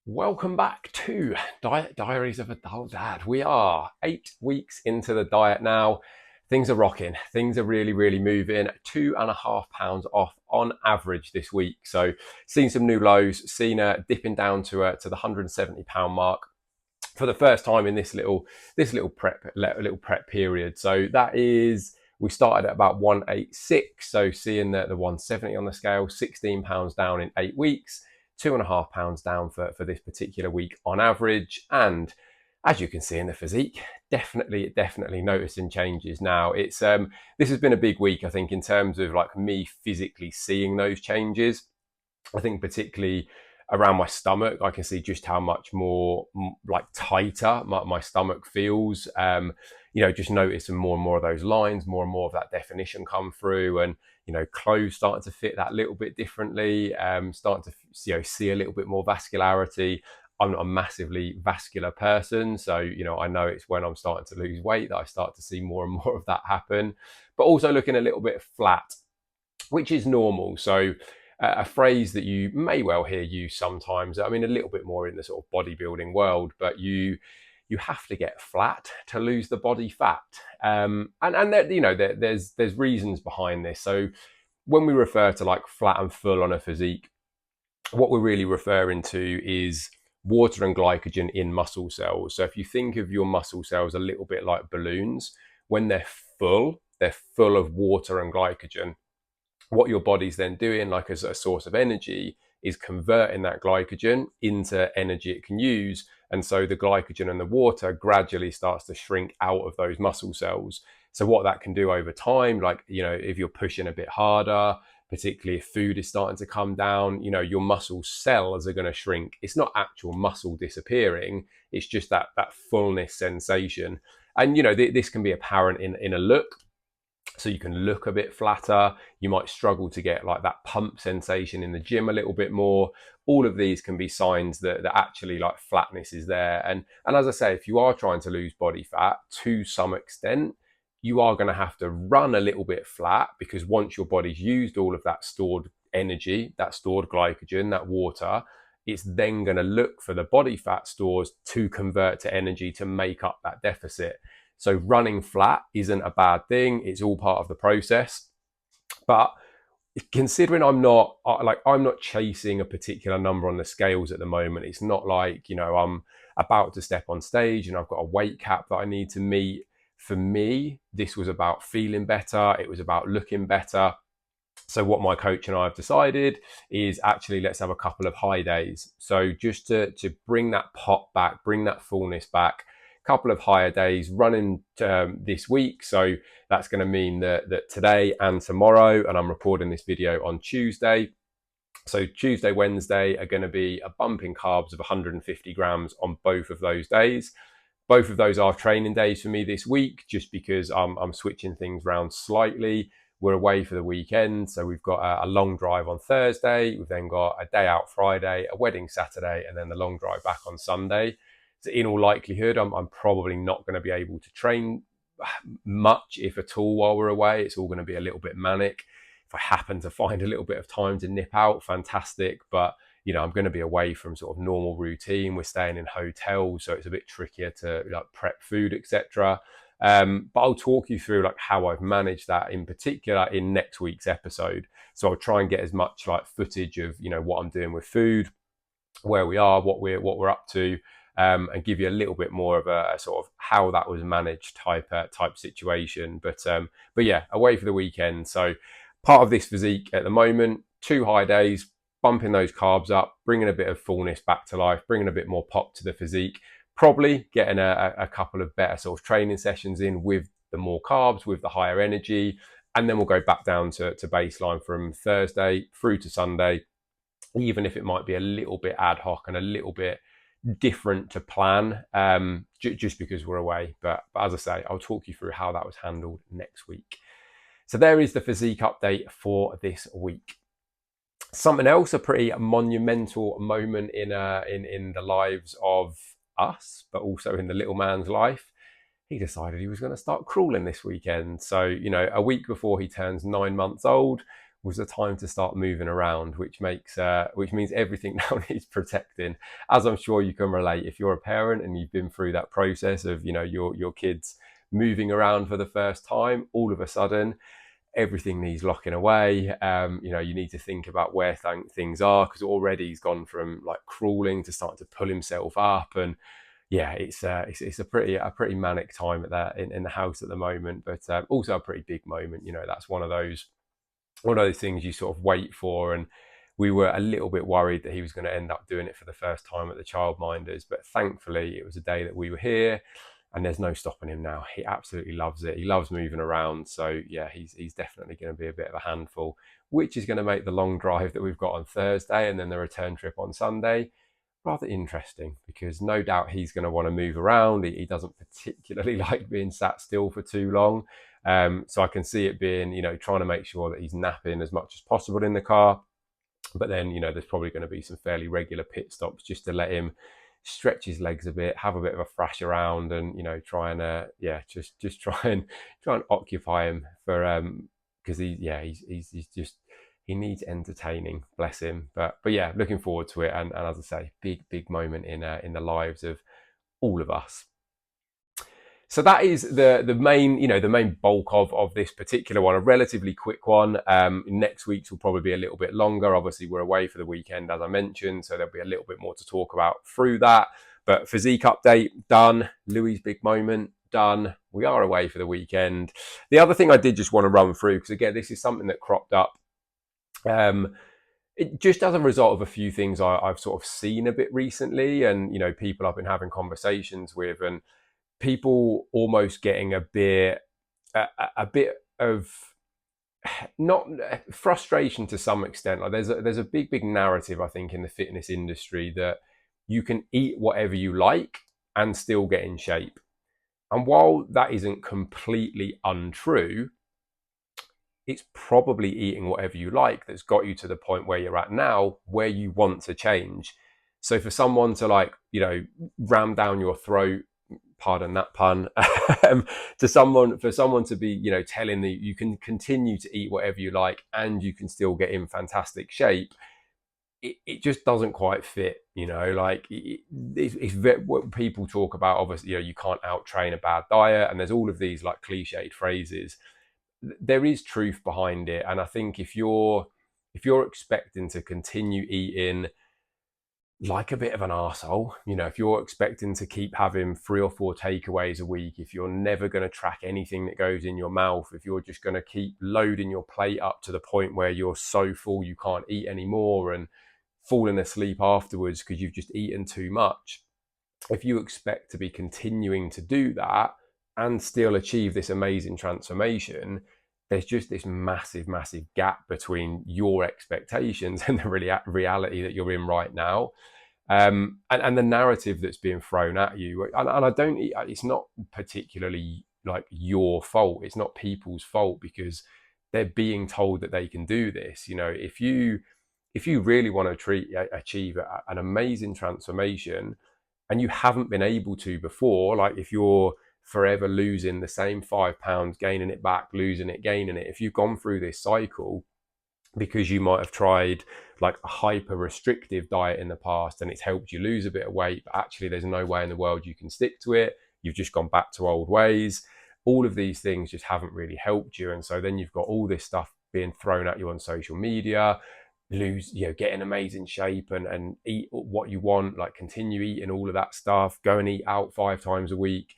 Welcome back to Diaries of a Dull Dad. We are 8 weeks into the diet now. Things are rocking. Things are really moving. 2.5 pounds off on average this week. So, seen some new lows. Seen dipping down to the £170 mark for the first time in this little prep period. So that is, we started at about 186. So seeing the 170 on the scale, £16 down in 8 weeks, £2.5 down for this particular week on average. And as you can see in the physique, definitely noticing changes now. It's this has been a big week, I think, in terms of like me physically seeing those changes. I think particularly around my stomach, I can see just how much more like tighter my stomach feels. Just noticing more and more of those lines, more and more of that definition come through, and clothes starting to fit that little bit differently. Starting to see a little bit more vascularity. I'm not a massively vascular person, so I know it's when I'm starting to lose weight that I start to see more and more of that happen. But also looking a little bit flat, which is normal. So a phrase that you may well hear used sometimes. I mean, a little bit more in the sort of bodybuilding world, but you have to get flat to lose the body fat. And there's reasons behind this. So when we refer to like flat and full on a physique, what we're really referring to is water and glycogen in muscle cells. So if you think of your muscle cells a little bit like balloons, when they're full of water and glycogen. What your body's then doing, like as a source of energy, is converting that glycogen into energy it can use. And so the glycogen and the water gradually starts to shrink out of those muscle cells. So what that can do over time, like, if you're pushing a bit harder, particularly if food is starting to come down, your muscle cells are going to shrink. It's not actual muscle disappearing. It's just that fullness sensation. And, this can be apparent in a look. So you can look a bit flatter. You might struggle to get like that pump sensation in the gym a little bit more. All of these can be signs that actually like flatness is there. And as I say, if you are trying to lose body fat to some extent, you are going to have to run a little bit flat, because once your body's used all of that stored energy, that stored glycogen, that water, it's then going to look for the body fat stores to convert to energy to make up that deficit. So running flat isn't a bad thing. It's all part of the process. But considering I'm not chasing a particular number on the scales at the moment. It's not like, I'm about to step on stage and I've got a weight cap that I need to meet. For me, this was about feeling better. It was about looking better. So what my coach and I have decided is actually let's have a couple of high days. So just to bring that pop back, bring that fullness back, couple of higher days running this week. So that's going to mean that today and tomorrow, and I'm recording this video on Tuesday. So Tuesday, Wednesday are going to be a bump in carbs of 150 grams on both of those days. Both of those are training days for me this week, just because I'm switching things around slightly. We're away for the weekend, so we've got a long drive on Thursday. We've then got a day out Friday, a wedding Saturday, and then the long drive back on Sunday. So in all likelihood, I'm probably not going to be able to train much, if at all, while we're away. It's all going to be a little bit manic. If I happen to find a little bit of time to nip out, fantastic. But I'm going to be away from sort of normal routine. We're staying in hotels, so it's a bit trickier to like prep food, etc. But I'll talk you through like how I've managed that in particular in next week's episode. So I'll try and get as much like footage of what I'm doing with food, where we are, what we're up to, and give you a little bit more of a sort of how that was managed type situation. But yeah, away for the weekend. So part of this physique at the moment, 2 high days, bumping those carbs up, bringing a bit of fullness back to life, bringing a bit more pop to the physique, probably getting a couple of better sort of training sessions in with the more carbs, with the higher energy. And then we'll go back down to baseline from Thursday through to Sunday, even if it might be a little bit ad hoc and a little bit different to plan, just because we're away. But as I say, I'll talk you through how that was handled next week. So there is the physique update for this week. Something else, a pretty monumental moment in the lives of us, but also in the little man's life. He decided he was going to start crawling this weekend. So, a week before he turns 9 months old, was the time to start moving around, which means everything now needs protecting. As I'm sure you can relate, if you're a parent and you've been through that process of, your kids moving around for the first time, all of a sudden everything needs locking away. You need to think about where things are, because already he's gone from like crawling to starting to pull himself up, and yeah, it's a pretty manic time at that in the house at the moment, but also a pretty big moment. That's one of those things you sort of wait for, and we were a little bit worried that he was going to end up doing it for the first time at the childminders, but thankfully it was a day that we were here, and there's no stopping him now. He absolutely loves it. He loves moving around. So yeah, he's definitely going to be a bit of a handful, which is going to make the long drive that we've got on Thursday and then the return trip on Sunday rather interesting, because no doubt he's going to want to move around. He doesn't particularly like being sat still for too long. So I can see it being, trying to make sure that he's napping as much as possible in the car. But then, there's probably going to be some fairly regular pit stops just to let him stretch his legs a bit, have a bit of a thrash around, and try and just try and occupy him for because he's just, he needs entertaining, bless him. But yeah, looking forward to it, and as I say, big moment in the lives of all of us. So that is the main, the main bulk of this particular one, a relatively quick one. Next week's will probably be a little bit longer. Obviously, we're away for the weekend, as I mentioned, so there'll be a little bit more to talk about through that. But physique update, done. Louis' big moment, done. We are away for the weekend. The other thing I did just want to run through, because again, this is something that cropped up just as a result of a few things I've sort of seen a bit recently, and people I've been having conversations with, and people almost getting a bit of, not frustration to some extent. Like there's a big narrative, I think, in the fitness industry that you can eat whatever you like and still get in shape. And while that isn't completely untrue, it's probably eating whatever you like that's got you to the point where you're at now, where you want to change. So for someone to ram down your throat, pardon that pun, for someone to be, telling that you can continue to eat whatever you like and you can still get in fantastic shape, it just doesn't quite fit. It's what people talk about. Obviously, you can't out train a bad diet, and there's all of these like cliched phrases. There is truth behind it, and I think if you're expecting to continue eating like a bit of an arsehole, if you're expecting to keep having 3 or 4 takeaways a week, if you're never going to track anything that goes in your mouth, if you're just going to keep loading your plate up to the point where you're so full you can't eat anymore and falling asleep afterwards because you've just eaten too much, if you expect to be continuing to do that and still achieve this amazing transformation, there's just this massive gap between your expectations and the reality that you're in right now. And the narrative that's being thrown at you. And I don't, it's not particularly like your fault. It's not people's fault, because they're being told that they can do this. If you really want to achieve an amazing transformation and you haven't been able to before, like if you're forever losing the same 5 pounds, gaining it back, losing it, gaining it, if you've gone through this cycle because you might have tried like a hyper restrictive diet in the past and it's helped you lose a bit of weight, but actually there's no way in the world you can stick to it, you've just gone back to old ways, all of these things just haven't really helped you. And so then you've got all this stuff being thrown at you on social media, get in amazing shape and eat what you want, like continue eating all of that stuff, go and eat out 5 times a week.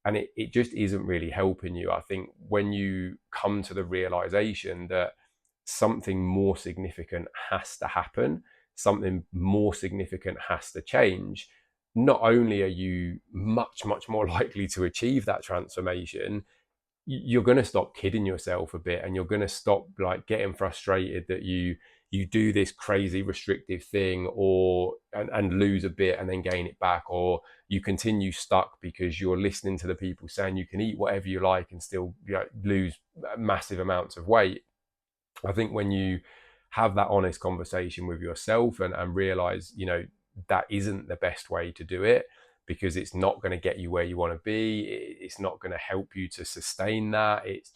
And it just isn't really helping you. I think when you come to the realization that something more significant has to happen, something more significant has to change, not only are you much more likely to achieve that transformation, you're going to stop kidding yourself a bit, and you're going to stop like getting frustrated that you do this crazy restrictive thing and lose a bit and then gain it back, or you continue stuck because you're listening to the people saying you can eat whatever you like and still lose massive amounts of weight. I think when you have that honest conversation with yourself and realize, that isn't the best way to do it, because it's not going to get you where you want to be. It's not going to help you to sustain that. It's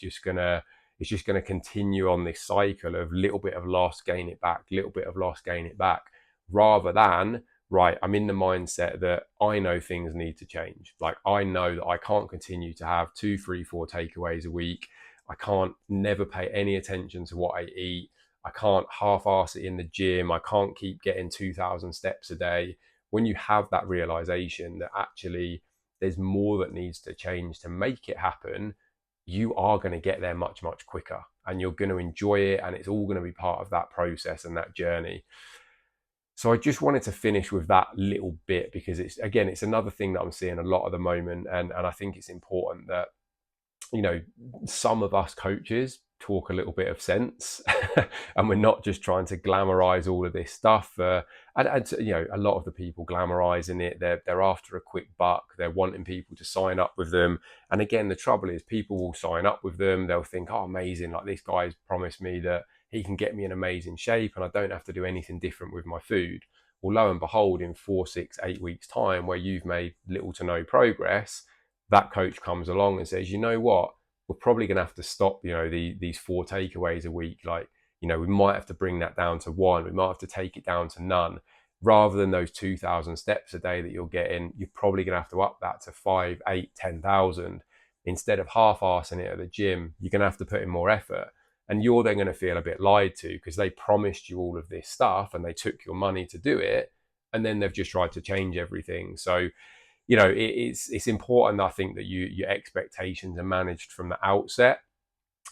it's just going to continue on this cycle of little bit of loss, gain it back, little bit of loss, gain it back, rather than, right, I'm in the mindset that I know things need to change. Like, I know that I can't continue to have 2, 3, 4 takeaways a week. I can't never pay any attention to what I eat. I can't half-arse it in the gym. I can't keep getting 2,000 steps a day. When you have that realization that actually there's more that needs to change to make it happen, you are going to get there much, much quicker, and you're going to enjoy it, and it's all going to be part of that process and that journey. So I just wanted to finish with that little bit, because it's another thing that I'm seeing a lot at the moment. And I think it's important that, some of us coaches talk a little bit of sense and we're not just trying to glamorize all of this stuff. A lot of the people glamorizing it, they're after a quick buck. They're wanting people to sign up with them. And again, the trouble is people will sign up with them. They'll think, oh, amazing. Like, this guy's promised me that he can get me in amazing shape and I don't have to do anything different with my food. Well, lo and behold, in 4, 6, 8 weeks time, where you've made little to no progress, that coach comes along and says, you know what, we're probably going to have to stop, these 4 takeaways a week. Like, we might have to bring that down to 1. We might have to take it down to none. Rather than those 2,000 steps a day that you're getting, you're probably going to have to up that to 5, 8, 10,000. Instead of half-arsing it at the gym, you're going to have to put in more effort. And you're then going to feel a bit lied to, because they promised you all of this stuff and they took your money to do it. And then they've just tried to change everything. So, it's important, I think, that your expectations are managed from the outset.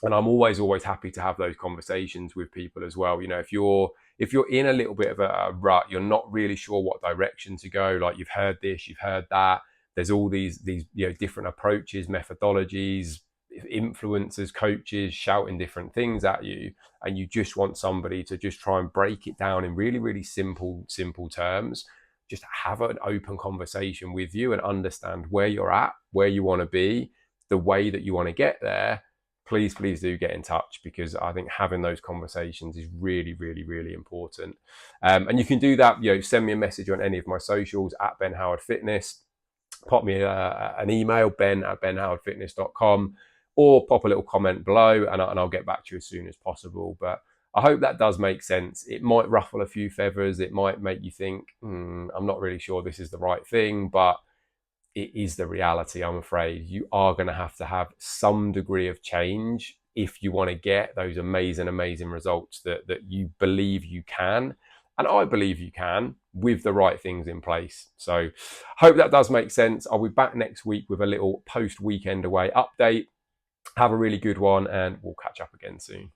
And I'm always happy to have those conversations with people as well. If you're in a little bit of a rut, you're not really sure what direction to go. Like, you've heard this, you've heard that. There's all these different approaches, methodologies, influencers, coaches shouting different things at you, and you just want somebody to just try and break it down in really, really simple terms. Just have an open conversation with you and understand where you're at, where you want to be, the way that you want to get there. Please do get in touch, because I think having those conversations is really, really, really important. And you can do that, send me a message on any of my socials at Ben Howard Fitness, pop me an email, ben@benhowardfitness.com, or pop a little comment below and I'll get back to you as soon as possible. But I hope that does make sense. It might ruffle a few feathers. It might make you think, I'm not really sure this is the right thing, but it is the reality, I'm afraid. You are going to have some degree of change if you want to get those amazing, amazing results that you believe you can. And I believe you can, with the right things in place. So hope that does make sense. I'll be back next week with a little post-weekend away update. Have a really good one, and we'll catch up again soon.